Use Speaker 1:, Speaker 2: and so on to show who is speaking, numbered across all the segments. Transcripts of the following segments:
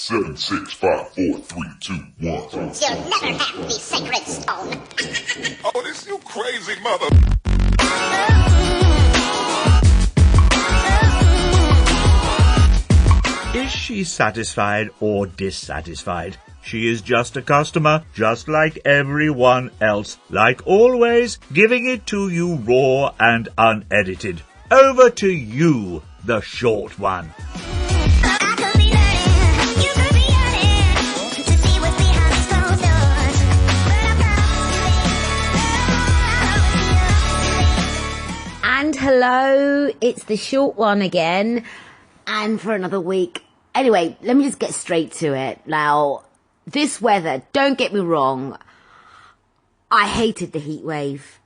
Speaker 1: 7, 6, 5, 4, 3, 2, 1.
Speaker 2: You'll never have the sacred stone.
Speaker 1: Oh, this you crazy mother.
Speaker 3: Is she satisfied or dissatisfied? She is just a customer, just like everyone else. Like always, giving it to you raw and unedited. Over to you, the short one.
Speaker 4: And hello, it's the short one again, and for another week. Anyway, let me just get straight to it. Now, this weather, don't get me wrong, I hated the heat wave.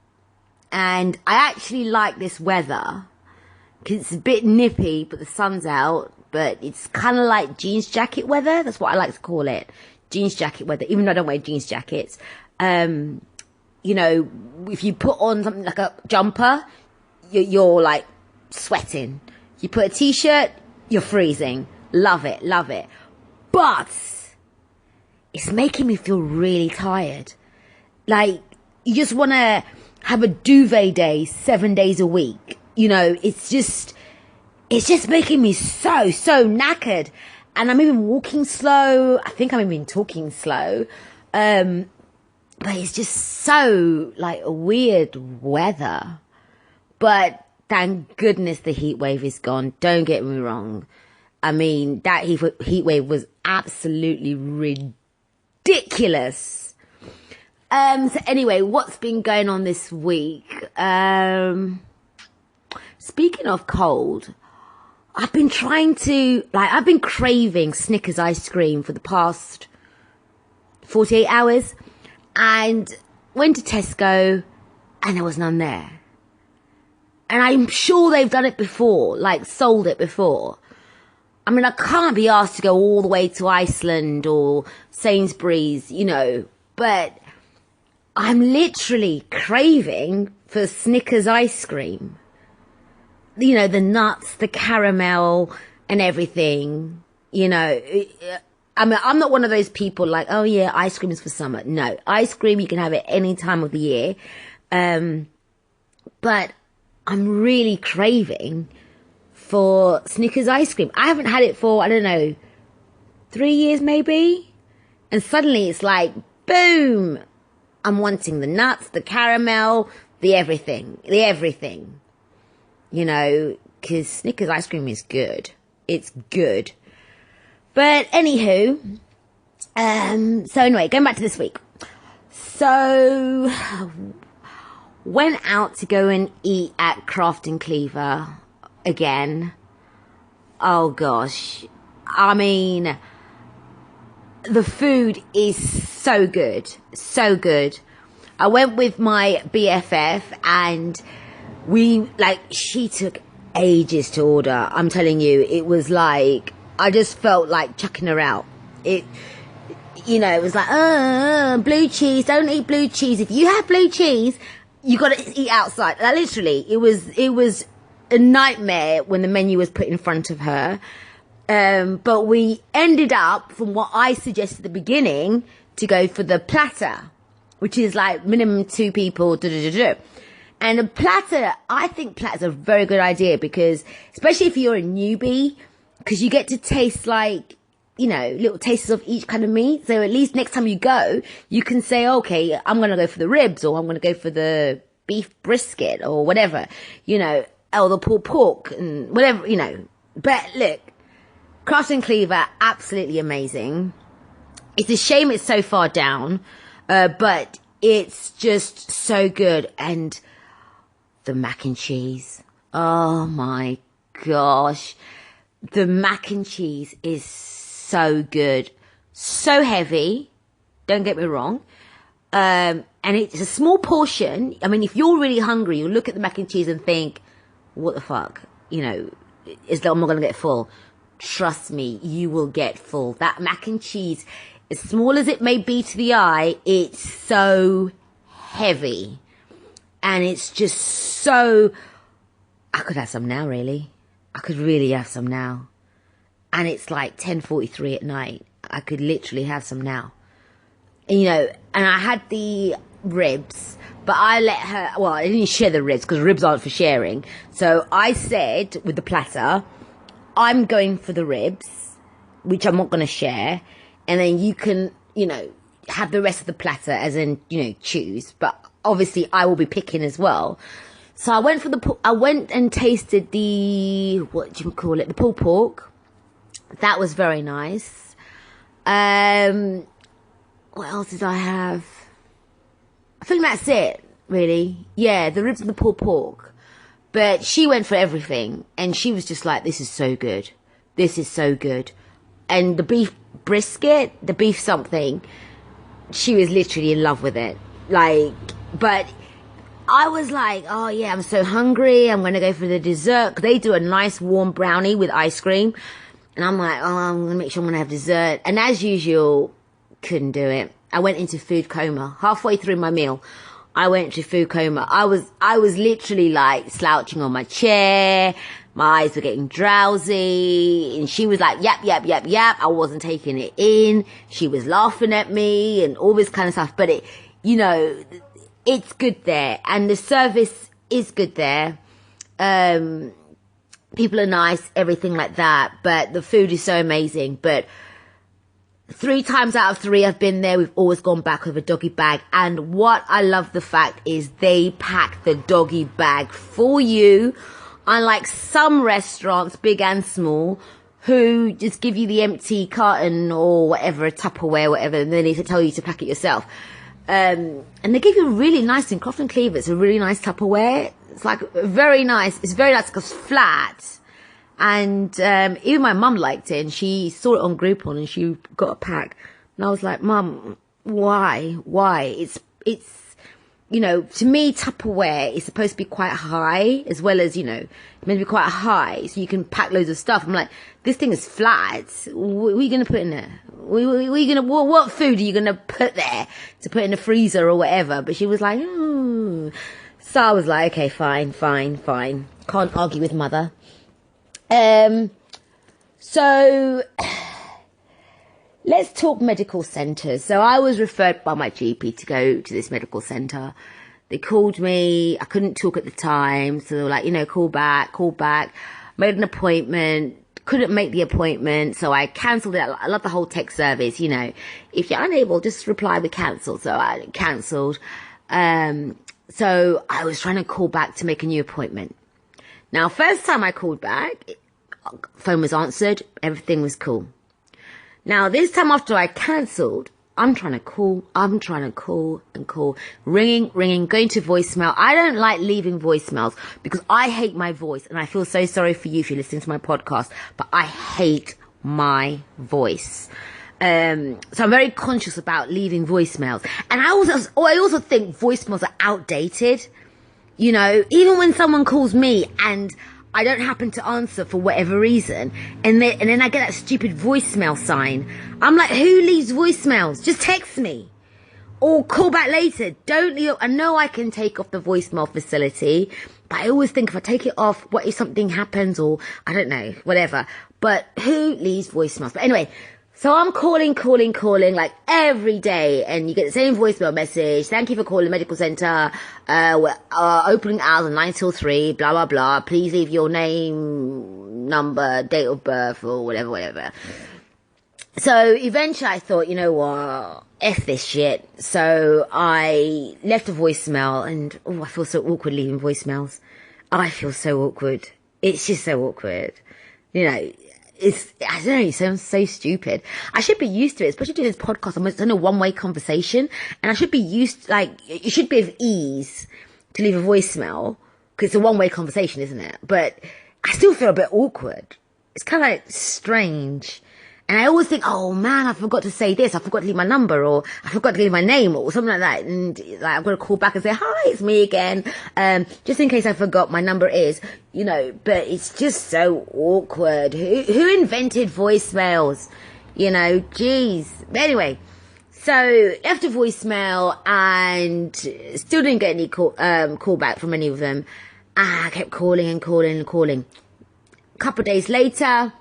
Speaker 4: And I actually like this weather, because it's a bit nippy, but the sun's out, but it's kind of like jeans jacket weather. That's what I like to call it. Jeans jacket weather, even though I don't wear jeans jackets. You know, if you put on something like a jumper, you're like sweating. You put a t-shirt, you're freezing. Love it, love it. But it's making me feel really tired. Like, you just want to have a duvet day 7 days a week. You know, it's just making me so knackered. And I'm even walking slow. I think I'm even talking slow. But it's just so, like, a weird weather. But thank goodness the heat wave is gone. Don't get me wrong. I mean, that heat wave was absolutely ridiculous. So anyway, what's been going on this week? Speaking of cold, I've been craving Snickers ice cream for the past 48 hours. And went to Tesco and there was none there. And I'm sure they've done it before, like sold it before. I mean, I can't be asked to go all the way to Iceland or Sainsbury's, you know, but I'm literally craving for Snickers ice cream. You know, the nuts, the caramel and everything, you know. I mean, I'm not one of those people like, oh yeah, ice cream is for summer. No, ice cream, you can have it any time of the year. But I'm really craving for Snickers ice cream. I haven't had it for, I don't know, 3 years maybe. And suddenly it's like, boom, I'm wanting the nuts, the caramel, the everything. You know, because Snickers ice cream is good. It's good. But anywho, so anyway, going back to this week. So, went out to go and eat at Craft and Cleaver again. Oh gosh. I mean, the food is so good. So good. I went with my BFF and she took ages to order. I'm telling you, it was like, I just felt like chucking her out. It was like, blue cheese, don't eat blue cheese. If you have blue cheese, you got to eat outside. Like, literally, it was a nightmare when the menu was put in front of her. But we ended up, from what I suggested at the beginning, to go for the platter, which is like minimum 2 people. And a platter, I think platter's a very good idea because, especially if you're a newbie, because you get to taste like, you know, little tastes of each kind of meat. So at least next time you go, you can say, okay, I'm going to go for the ribs, or I'm going to go for the beef brisket, or whatever, you know, or the pulled pork, and whatever, you know. But look, Craft and Cleaver, absolutely amazing. It's a shame it's so far down, but it's just so good. And the mac and cheese, oh my gosh. The mac and cheese is so good. So heavy. Don't get me wrong. And it's a small portion. I mean, if you're really hungry, you look at the mac and cheese and think, what the fuck? You know, I'm not going to get full. Trust me, you will get full. That mac and cheese, as small as it may be to the eye, it's so heavy. And it's just so... I could have some now, really. I could really have some now. and it's like 10:43 at night. I could literally have some now. And I had the ribs, but I let her, well, I didn't share the ribs because ribs aren't for sharing. So I said with the platter, I'm going for the ribs, which I'm not going to share. And then you can, have the rest of the platter, as in, choose. But obviously I will be picking as well. So I went and tasted the, the pulled pork. That was very nice. What else did I have? I think that's it, really. Yeah, the ribs and the pulled pork. But she went for everything, and she was just like, this is so good. This is so good. And the beef brisket, the beef something, she was literally in love with it. But I was like, oh yeah, I'm so hungry. I'm going to go for the dessert. 'Cause they do a nice warm brownie with ice cream. And I'm like, oh, I'm going to make sure I'm going to have dessert. And as usual, couldn't do it. I went into food coma. Halfway through my meal, I went into food coma. I was literally like slouching on my chair. My eyes were getting drowsy. And she was like, yap, yap, yap, yap. I wasn't taking it in. She was laughing at me and all this kind of stuff. But it's good there. And the service is good there. People are nice, everything like that. But the food is so amazing. But 3 times out of 3 I've been there, we've always gone back with a doggy bag. And what I love the fact is they pack the doggy bag for you. Unlike some restaurants, big and small, who just give you the empty carton or whatever, a Tupperware, whatever, and then they tell you to pack it yourself. And they give you really nice in Croft and Cleaver. It's a really nice Tupperware. It's like very nice. It's very nice because it's flat. And even my mum liked it, and she saw it on Groupon, and she got a pack. And I was like, Mum, why? It's to me, Tupperware is supposed to be quite high, as well as, meant to be quite high, so you can pack loads of stuff. I'm like, this thing is flat. What are you going to put in there? What food are you going to put there to put in the freezer or whatever? But she was like, So I was like, okay, fine. Can't argue with mother. So let's talk medical centres. So I was referred by my GP to go to this medical centre. They called me. I couldn't talk at the time. So they were like, call back. Made an appointment. Couldn't make the appointment. So I cancelled it. I love the whole text service. If you're unable, just reply with cancel. So I cancelled. So I was trying to call back to make a new appointment. Now, first time I called back, phone was answered, everything was cool. Now, this time after I cancelled, I'm trying to call and call, ringing, going to voicemail. I don't like leaving voicemails because I hate my voice, and I feel so sorry for you if you're listening to my podcast, but I hate my voice. So I'm very conscious about leaving voicemails. And I also think voicemails are outdated. Even when someone calls me and I don't happen to answer for whatever reason, and then I get that stupid voicemail sign, I'm like, who leaves voicemails? Just text me or call back later. Don't leave. I know I can take off the voicemail facility, but I always think if I take it off, what if something happens, or I don't know, whatever. But who leaves voicemails? But anyway, so I'm calling like every day, and you get the same voicemail message. Thank you for calling the medical centre. We're opening hours 9 till 3, blah, blah, blah. Please leave your name, number, date of birth, or whatever. So eventually I thought, you know what, F this shit. So I left a voicemail, and I feel so awkward leaving voicemails. I feel so awkward. It's just so awkward. I don't know, it sounds so stupid. I should be used to it, especially doing this podcast. I'm in a one-way conversation, and I should be used, it should be of ease to leave a voicemail, because it's a one-way conversation, isn't it? But I still feel a bit awkward. It's kind of strange. And I always think, oh man, I forgot to say this, I forgot to leave my number, or I forgot to leave my name, or something like that. And I've got to call back and say, hi, it's me again. Just in case I forgot, my number is, but it's just so awkward. Who invented voicemails? Jeez. But anyway, so left a voicemail and still didn't get any call back from any of them. I kept calling. A couple of days later,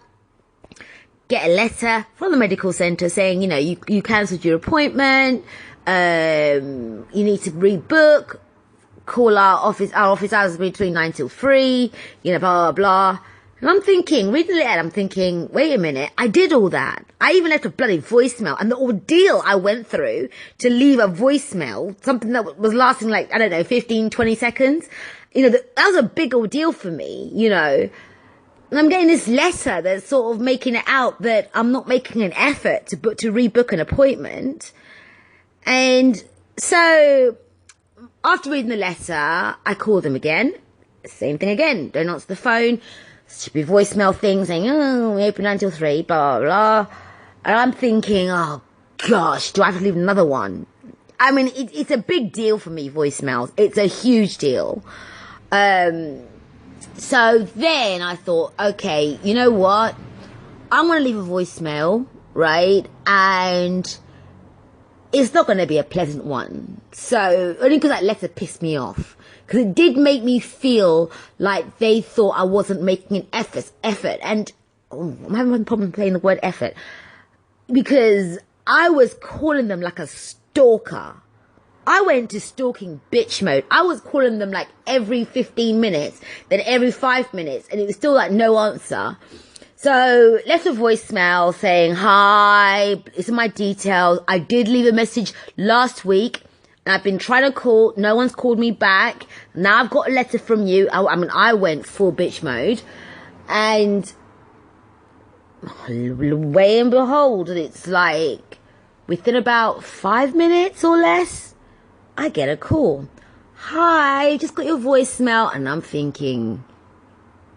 Speaker 4: get a letter from the medical centre saying, you know, you cancelled your appointment, you need to rebook, call our office hours between 9 till 3, you know, blah, blah, blah. And I'm thinking, reading the letter, I'm thinking, wait a minute, I did all that. I even left a bloody voicemail, and the ordeal I went through to leave a voicemail, something that was lasting like, I don't know, 15, 20 seconds. You know, that was a big ordeal for me, you know. And I'm getting this letter that's sort of making it out that I'm not making an effort to rebook an appointment. And so after reading the letter, I call them again. Same thing again. Don't answer the phone. Stupid voicemail thing saying, oh, we open until 3, blah, blah, blah. And I'm thinking, oh, gosh, do I have to leave another one? I mean, it's a big deal for me, voicemails. It's a huge deal. So then I thought, okay, you know what? I'm going to leave a voicemail, right? And it's not going to be a pleasant one. So, only because that letter pissed me off. Because it did make me feel like they thought I wasn't making an effort. And I'm having a problem saying the word effort. Because I was calling them like a stalker. I went to stalking bitch mode. I was calling them like every 15 minutes, then every 5 minutes, and it was still like no answer. So left a voicemail saying, hi, these are my details. I did leave a message last week, and I've been trying to call. No one's called me back. Now I've got a letter from you. I went full bitch mode. And way and behold, it's like within about 5 minutes or less, I get a call. Hi, just got your voicemail. And I'm thinking,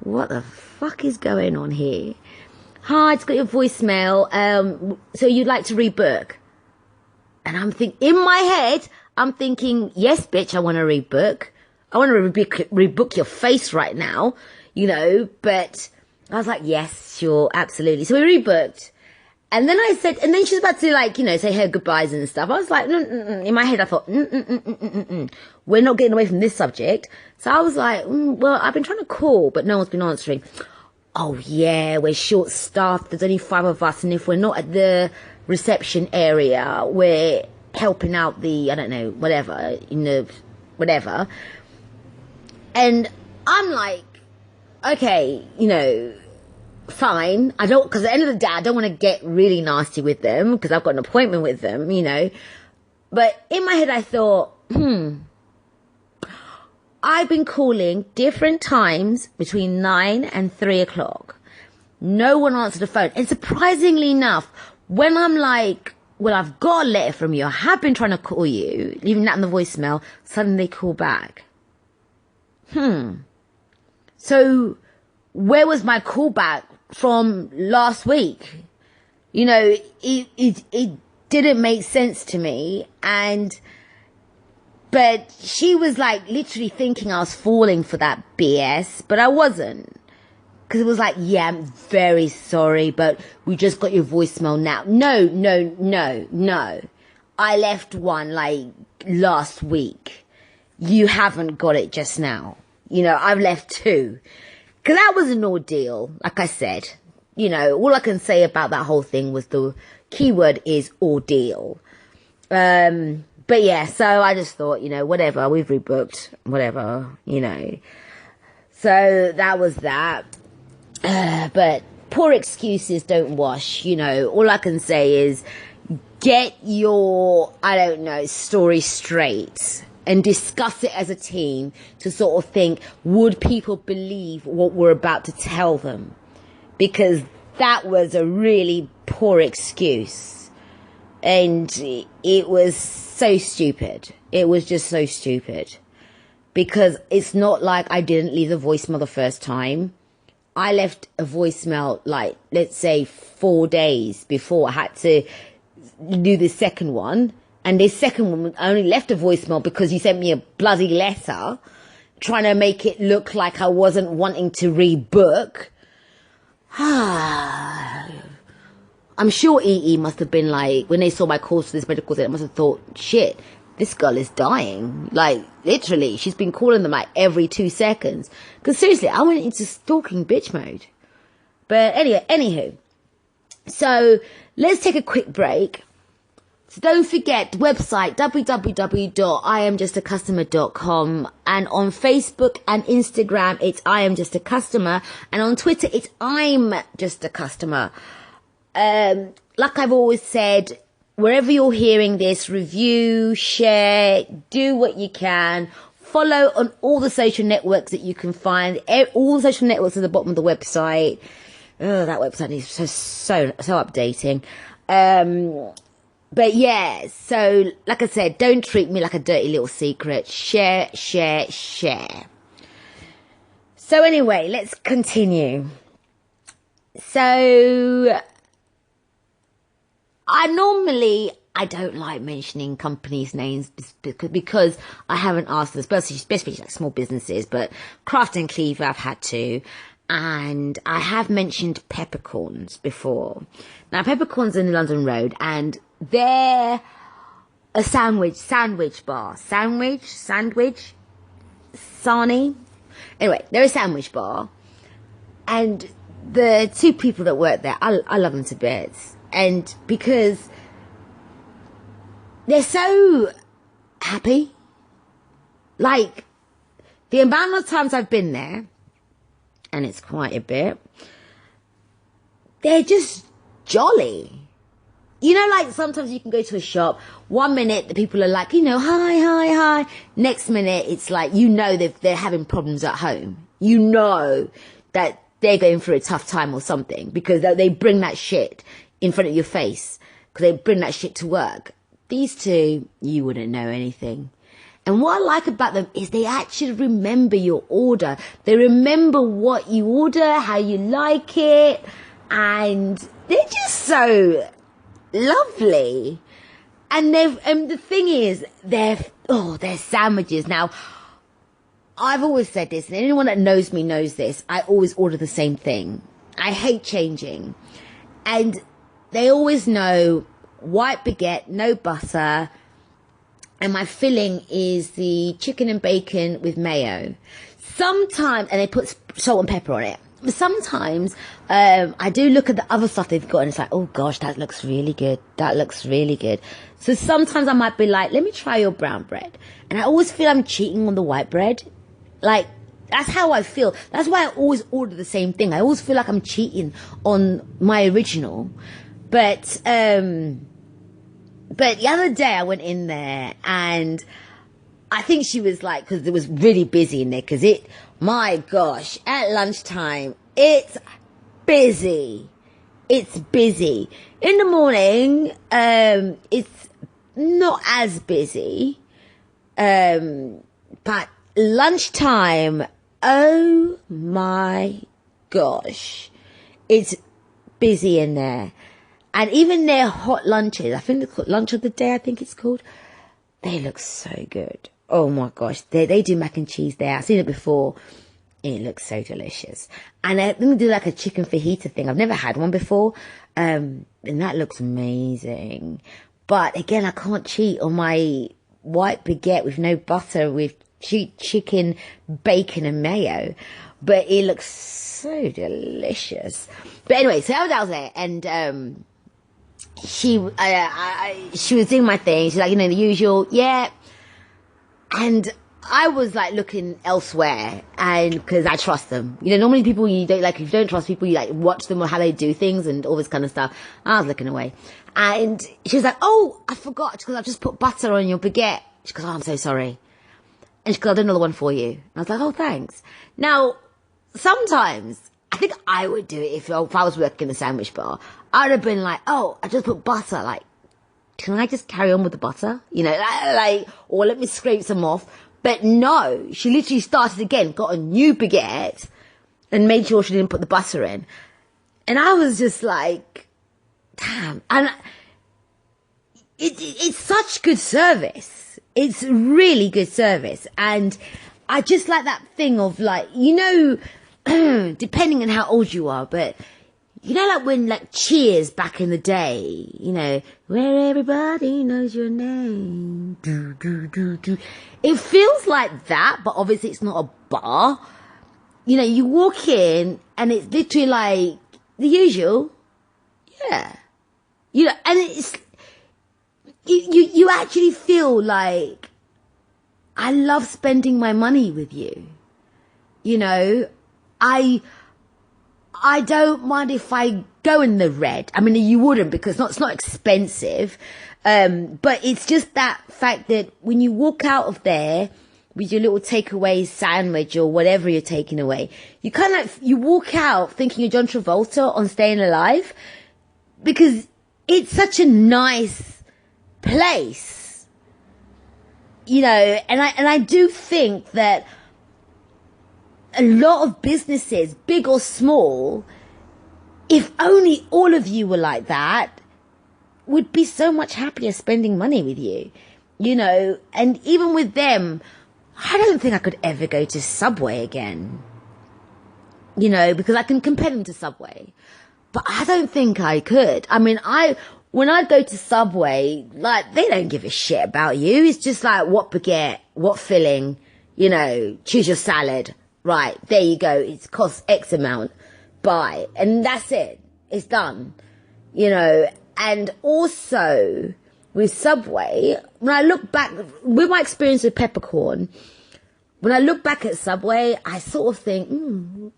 Speaker 4: what the fuck is going on here? Hi, just got your voicemail. So you'd like to rebook? And I'm thinking, in my head, I'm thinking, yes, bitch, I want to rebook. I want to rebook your face right now, you know. But I was like, yes, sure, absolutely. So we rebooked. And then I said, and then she was about to like, you know, say her goodbyes and stuff. I was like, in my head, I thought, we're not getting away from this subject. So I was like, well, I've been trying to call, but no one's been answering. Oh yeah, we're short staffed. There's only 5 of us. And if we're not at the reception area, we're helping out the, I don't know, whatever, whatever. And I'm like, okay, you know, fine. Because at the end of the day, I don't want to get really nasty with them because I've got an appointment with them, you know. But in my head, I thought, I've been calling different times between 9 and 3 o'clock. No one answered the phone. And surprisingly enough, when I'm like, well, I've got a letter from you, I have been trying to call you, leaving that in the voicemail, suddenly they call back. So where was my callback from last week? You know, it didn't make sense to me. But she was like literally thinking I was falling for that BS, but I wasn't. Because it was like, yeah, I'm very sorry, but we just got your voicemail now. No. I left one like last week. You haven't got it just now. You know, I've left 2. Because that was an ordeal, like I said. You know, all I can say about that whole thing was the keyword is ordeal. But yeah, so I just thought, you know, whatever, we've rebooked, whatever, you know. So that was that. But poor excuses don't wash, you know. All I can say is get your, I don't know, story straight and discuss it as a team to sort of think, would people believe what we're about to tell them? Because that was a really poor excuse. And it was so stupid. It was just so stupid. Because it's not like I didn't leave the voicemail the first time. I left a voicemail, like, let's say 4 days before I had to do the second one. And this second one, I only left a voicemail because you sent me a bloody letter trying to make it look like I wasn't wanting to rebook. I'm sure EE must have been like, when they saw my calls to this medical center, must have thought, shit, this girl is dying. Like, literally, she's been calling them like every 2 seconds. Because seriously, I went into stalking bitch mode. But anyway, anywho. So let's take a quick break. So don't forget the website www.iamjustacustomer.com, and on Facebook and Instagram it's I am just a customer, and on Twitter it's I'm just a customer. Like I've always said, wherever you're hearing this, review, share, do what you can. Follow on all the social networks that you can find. All the social networks at the bottom of the website. Oh, that website is so updating. But yeah, so like I said, don't treat me like a dirty little secret. Share. So anyway, let's continue. So I don't like mentioning companies' names because I haven't asked them, especially like small businesses, but Craft and Cleaver I've had to. And I have mentioned Peppercorns before. Now, Peppercorns in London Road, and they're a sandwich bar. Sandwich? Sarnie? Anyway, they're a sandwich bar. And the two people that work there, I love them to bits. And because they're so happy. Like, the amount of times I've been there, and it's quite a bit, they're just jolly. You know, like sometimes you can go to a shop, 1 minute the people are like, hi. Next minute it's like, they're having problems at home. You know that they're going through a tough time or something because they bring that shit in front of your face because they bring that shit to work. These two, you wouldn't know anything. And what I like about them is they actually remember your order. They remember what you order, how you like it, and they're just so lovely. And the thing is, their sandwiches. Now, I've always said this, and anyone that knows me knows this. I always order the same thing. I hate changing. And they always know white baguette, no butter. And my filling is the chicken and bacon with mayo. Sometimes, and they put salt and pepper on it. Sometimes, I do look at the other stuff they've got and it's like, oh gosh, that looks really good. So sometimes I might be like, let me try your brown bread. And I always feel I'm cheating on the white bread. Like, that's how I feel. That's why I always order the same thing. I always feel like I'm cheating on my original. But the other day I went in there and I think she was like, because it was really busy in there, my gosh, at lunchtime, it's busy. It's busy. In the morning, it's not as busy. But lunchtime, oh my gosh, it's busy in there. And even their hot lunches, I think it's called lunch of the day, I think it's called. They look so good. Oh my gosh. They do mac and cheese there. I've seen it before. It looks so delicious. And I think they do like a chicken fajita thing. I've never had one before. And that looks amazing. But again, I can't cheat on my white baguette with no butter, with chicken, bacon and mayo. But it looks so delicious. But anyway, so I was there and, she was doing my thing. She's like, the usual, yeah. And I was like looking elsewhere, and because I trust them. Normally people you don't like, if you don't trust people, you like watch them or how they do things and all this kind of stuff. I was looking away, and she was like, oh, I forgot because I've just put butter on your baguette. She goes, oh, I'm so sorry. And she goes, I'll do another one for you. And I was like, oh, thanks. Now, sometimes I think I would do it if I was working in a sandwich bar. I'd have been like, oh, I just put butter. Like, can I just carry on with the butter? Or let me scrape some off. But no, she literally started again, got a new baguette and made sure she didn't put the butter in. And I was just like, damn. And it's such good service. It's really good service. And I just like that thing of like, depending on how old you are, but like when like Cheers back in the day, where everybody knows your name. Do, do, do, do. It feels like that, but obviously it's not a bar. You walk in and it's literally like the usual. Yeah. You know, and it's, you actually feel like, I love spending my money with you. You know, I don't mind if I go in the red. I mean, you wouldn't, because it's not expensive. But it's just that fact that when you walk out of there with your little takeaway sandwich or whatever you're taking away, you kind of like, you walk out thinking you're John Travolta on Staying Alive, because it's such a nice place, you know. And I do think that a lot of businesses, big or small, if only all of you were like that, would be so much happier spending money with you, you know. And even with them, I don't think I could ever go to Subway again, you know, because I can compare them to Subway, but I don't think I could. I mean, when I go to Subway, like, they don't give a shit about you. It's just like, what baguette, what filling, you know, choose your salad. Right, there you go. It costs X amount. Buy. And that's it. It's done. You know, and also with Subway, when I look back, with my experience with peppercorn, when I look back at Subway, I sort of think,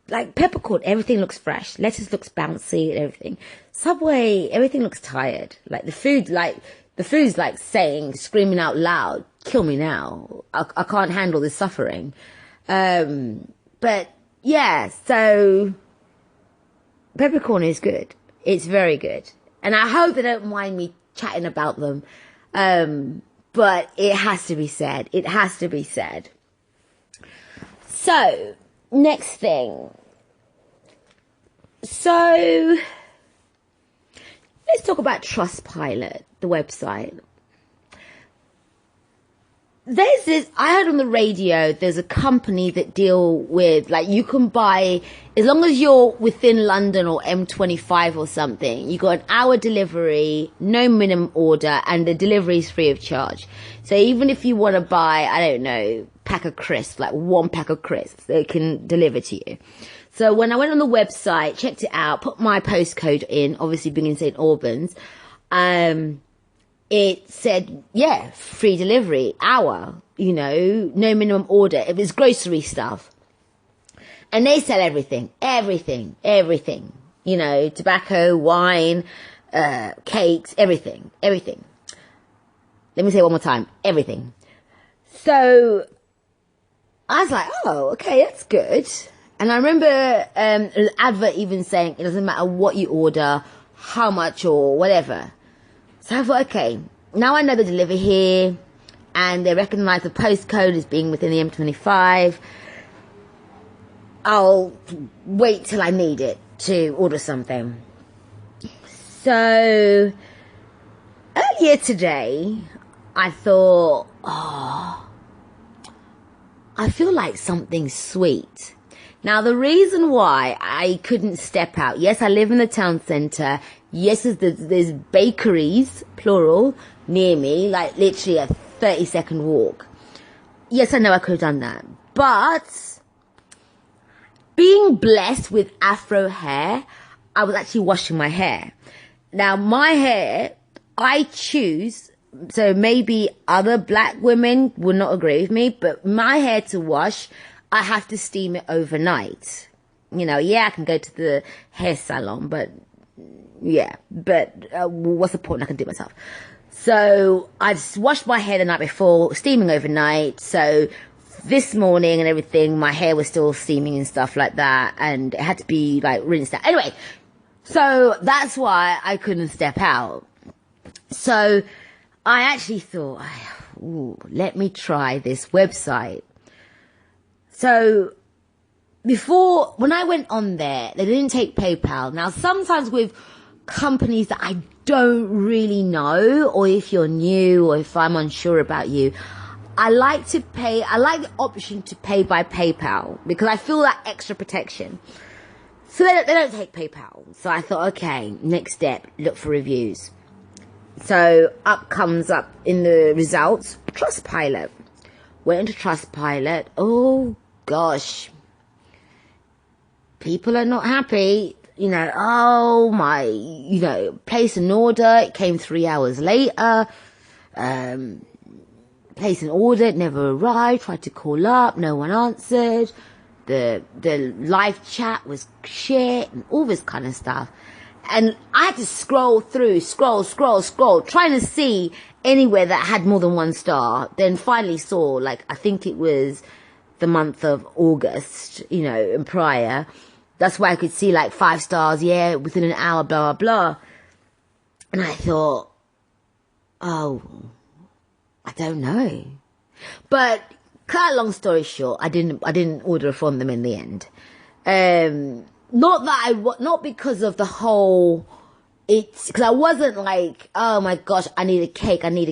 Speaker 4: like peppercorn, everything looks fresh. Lettuce looks bouncy and everything. Subway, everything looks tired. Like the food's like saying, screaming out loud, kill me now. I can't handle this suffering. But yeah, so peppercorn is good. It's very good. And I hope they don't mind me chatting about them. But it has to be said. It has to be said. So, next thing. So, let's talk about Trustpilot, the website. There's this, I heard on the radio, there's a company that deal with, like, you can buy, as long as you're within London or M25 or something, you got an hour delivery, no minimum order, and the delivery is free of charge. So even if you want to buy, I don't know, pack of crisps, like one pack of crisps, they can deliver to you. So when I went on the website, checked it out, put my postcode in, obviously being in St. Albans, it said, yeah, free delivery, hour, you know, no minimum order. It was grocery stuff. And they sell everything, you know, tobacco, wine, cakes, everything. Let me say it one more time, everything. So I was like, oh, okay, that's good. And I remember an advert even saying it doesn't matter what you order, how much or whatever. So I thought, okay, now I know they deliver here and they recognise the postcode as being within the M25. I'll wait till I need it to order something. So earlier today, I thought, oh, I feel like something sweet. Now, the reason why I couldn't step out, yes, I live in the town centre. Yes, there's bakeries, plural, near me, like literally a 30-second walk. Yes, I know I could have done that. But being blessed with afro hair, I was actually washing my hair. Now, my hair, I choose, so maybe other black women would not agree with me, but my hair to wash, I have to steam it overnight. You know, yeah, I can go to the hair salon, but yeah, but what's the point? I can do it myself. So I just washed my hair the night before, steaming overnight. So this morning and everything, my hair was still steaming and stuff like that, and it had to be like rinsed out. Anyway, so that's why I couldn't step out. So I actually thought, ooh, let me try this website. So before, when I went on there, they didn't take PayPal. Now, sometimes with companies that I don't really know, or if you're new, or if I'm unsure about you, I like the option to pay by PayPal, because I feel that extra protection. So they don't take PayPal. So I thought, okay, next step, look for reviews. So comes up in the results, Trustpilot. Went into Trustpilot. Oh, gosh. People are not happy. place an order. It came 3 hours later. Place an order, it never arrived. Tried to call up, no one answered. The live chat was shit and all this kind of stuff. And I had to scroll, trying to see anywhere that had more than 1 star. Then finally saw, I think it was the month of August, and prior. That's why I could see 5 stars, within an hour, blah, blah, blah. And I thought, oh, I don't know. But cut a long story short, I didn't order from them in the end. Not because of the whole, because I wasn't oh my gosh, I need a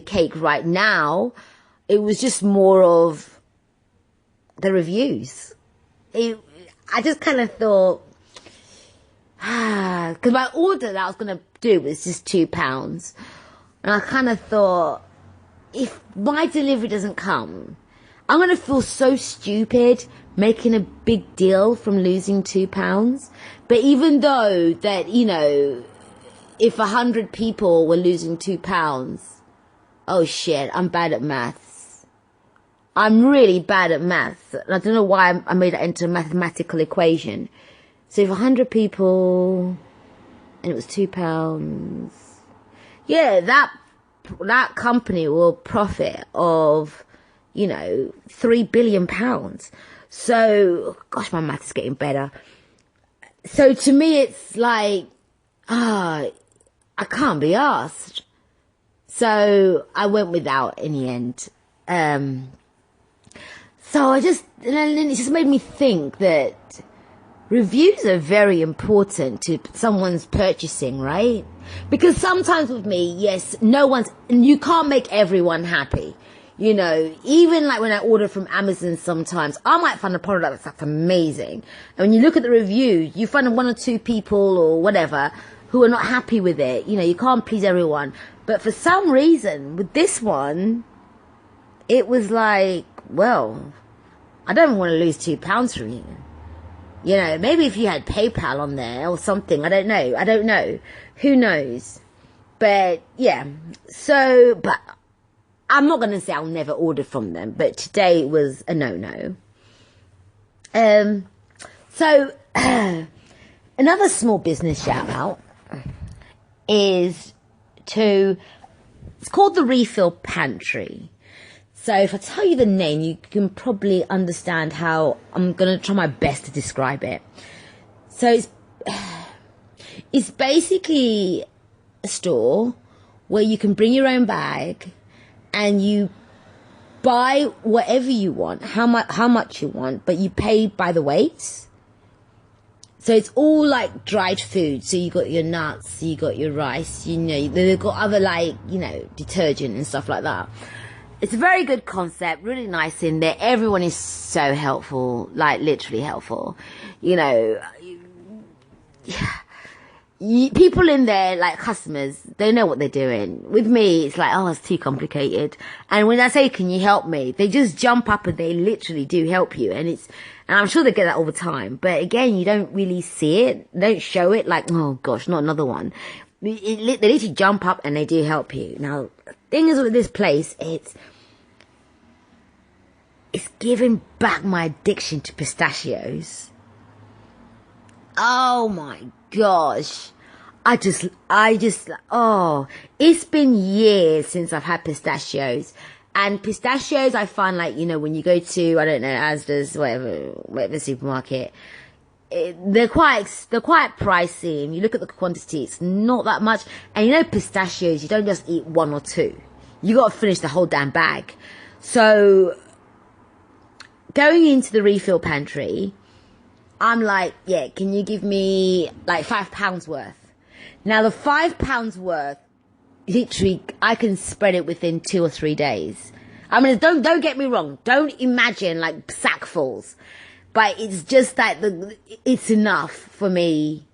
Speaker 4: cake right now. It was just more of the reviews. I just kind of thought, because my order that I was going to do was just £2. And I kind of thought, if my delivery doesn't come, I'm going to feel so stupid making a big deal from losing £2. But even though that, if 100 people were losing £2, oh shit, I'm bad at maths. I'm really bad at maths. And I don't know why I made that into a mathematical equation. So if 100 people, and it was £2, yeah, that company will profit of, £3 billion. So, gosh, my math is getting better. So to me, it's I can't be asked. So I went without in the end. So and then it just made me think that reviews are very important to someone's purchasing, right? Because sometimes with me, yes, you can't make everyone happy. Even when I order from Amazon sometimes, I might find a product that's amazing. And when you look at the reviews, you find 1 or 2 people or whatever who are not happy with it. You can't please everyone. But for some reason, with this one, it was well, I don't want to lose £2 from you. Maybe if you had PayPal on there or something, I don't know. Who knows? But, yeah. So, but I'm not going to say I'll never order from them, but today was a no-no. So, another small business shout-out is it's called the Refill Pantry. So if I tell you the name, you can probably understand how I'm going to try my best to describe it. So it's basically a store where you can bring your own bag and you buy whatever you want, how much you want, but you pay by the weight. So it's all dried food. So you got your nuts, you got your rice, they've got other detergent and stuff like that. It's a very good concept, really nice in there. Everyone is so helpful, literally helpful. People in there, customers, they know what they're doing. With me, it's it's too complicated. And when I say, can you help me? They just jump up and they literally do help you. And I'm sure they get that all the time. But again, you don't really see it. They don't show it oh gosh, not another one. They literally jump up and they do help you. Now, the thing is with this place, it's giving back my addiction to pistachios. Oh my gosh. It's been years since I've had pistachios. And pistachios, I find when you go to, I don't know, Asda's, whatever supermarket, they're quite pricey. And you look at the quantity, it's not that much. And pistachios, you don't just eat 1 or 2. You got to finish the whole damn bag. So, going into the Refill Pantry, I'm yeah, can you give me £5 worth? Now the £5 worth, literally, I can spread it within 2 or 3 days. I mean, don't get me wrong. Don't imagine sackfuls, but it's just that it's enough for me.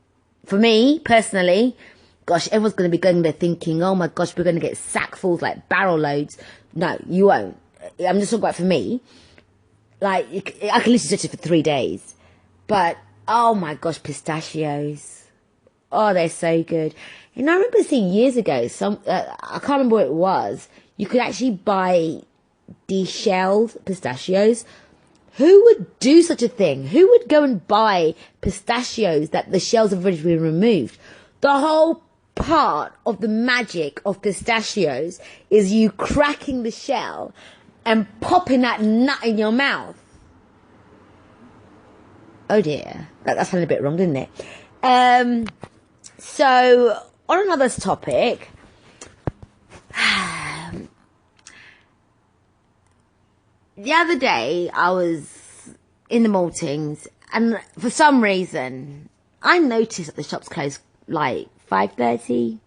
Speaker 4: For me personally, gosh, everyone's going to be going there thinking, oh my gosh, we're going to get sackfuls, barrel loads. No, you won't. I'm just talking about for me. I can listen to it for 3 days. But, oh my gosh, pistachios. Oh, they're so good. And I remember seeing years ago, I can't remember what it was. You could actually buy deshelled pistachios. Who would do such a thing? Who would go and buy pistachios that the shells have already been removed? The whole part of the magic of pistachios is you cracking the shell and popping that nut in your mouth. Oh dear, that sounded a bit wrong, didn't it? So, on another topic, the other day I was in the Maltings, and for some reason I noticed that the shops closed like 5:30,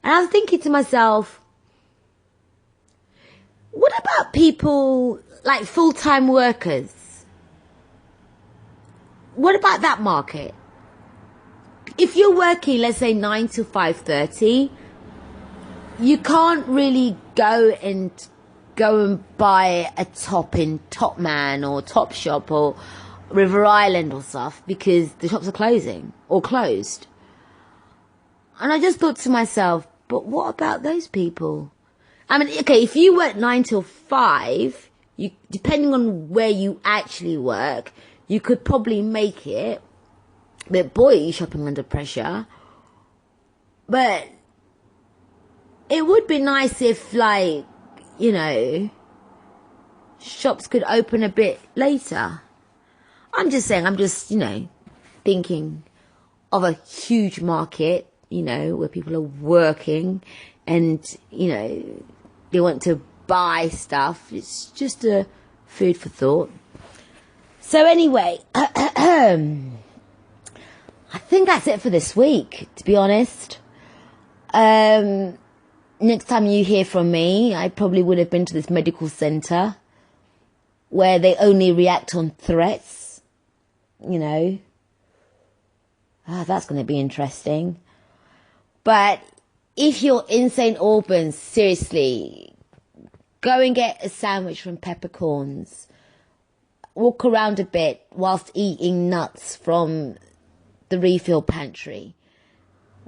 Speaker 4: and I was thinking to myself, what about people like full-time workers? What about that market? If you're working, let's say 9 to 5:30, you can't really go and buy a top in Topman or Topshop or River Island or stuff because the shops are closing or closed. And I just thought to myself, but what about those people? I mean, okay, if you work 9 till 5, you, depending on where you actually work, you could probably make it. But boy, you're shopping under pressure. But it would be nice if, like, you know, shops could open a bit later. I'm just saying, thinking of a huge market, where people are working and, they want to buy stuff. It's just a food for thought. So anyway, I think that's it for this week, to be honest. Next time you hear from me, I probably would have been to this medical centre where they only react on threats, that's going to be interesting. But if you're in St. Albans, seriously, go and get a sandwich from Peppercorns. Walk around a bit whilst eating nuts from the refill pantry.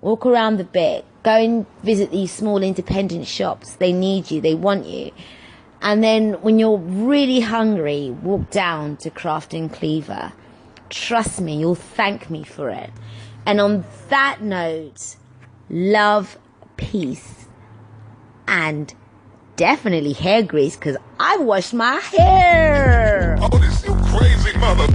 Speaker 4: Walk around a bit. Go and visit these small independent shops. They need you. They want you. And then when you're really hungry, walk down to Craft and Cleaver. Trust me, you'll thank me for it. And on that note, love, peace, and definitely hair grease, because I washed my hair.
Speaker 1: Oh, this you crazy mother.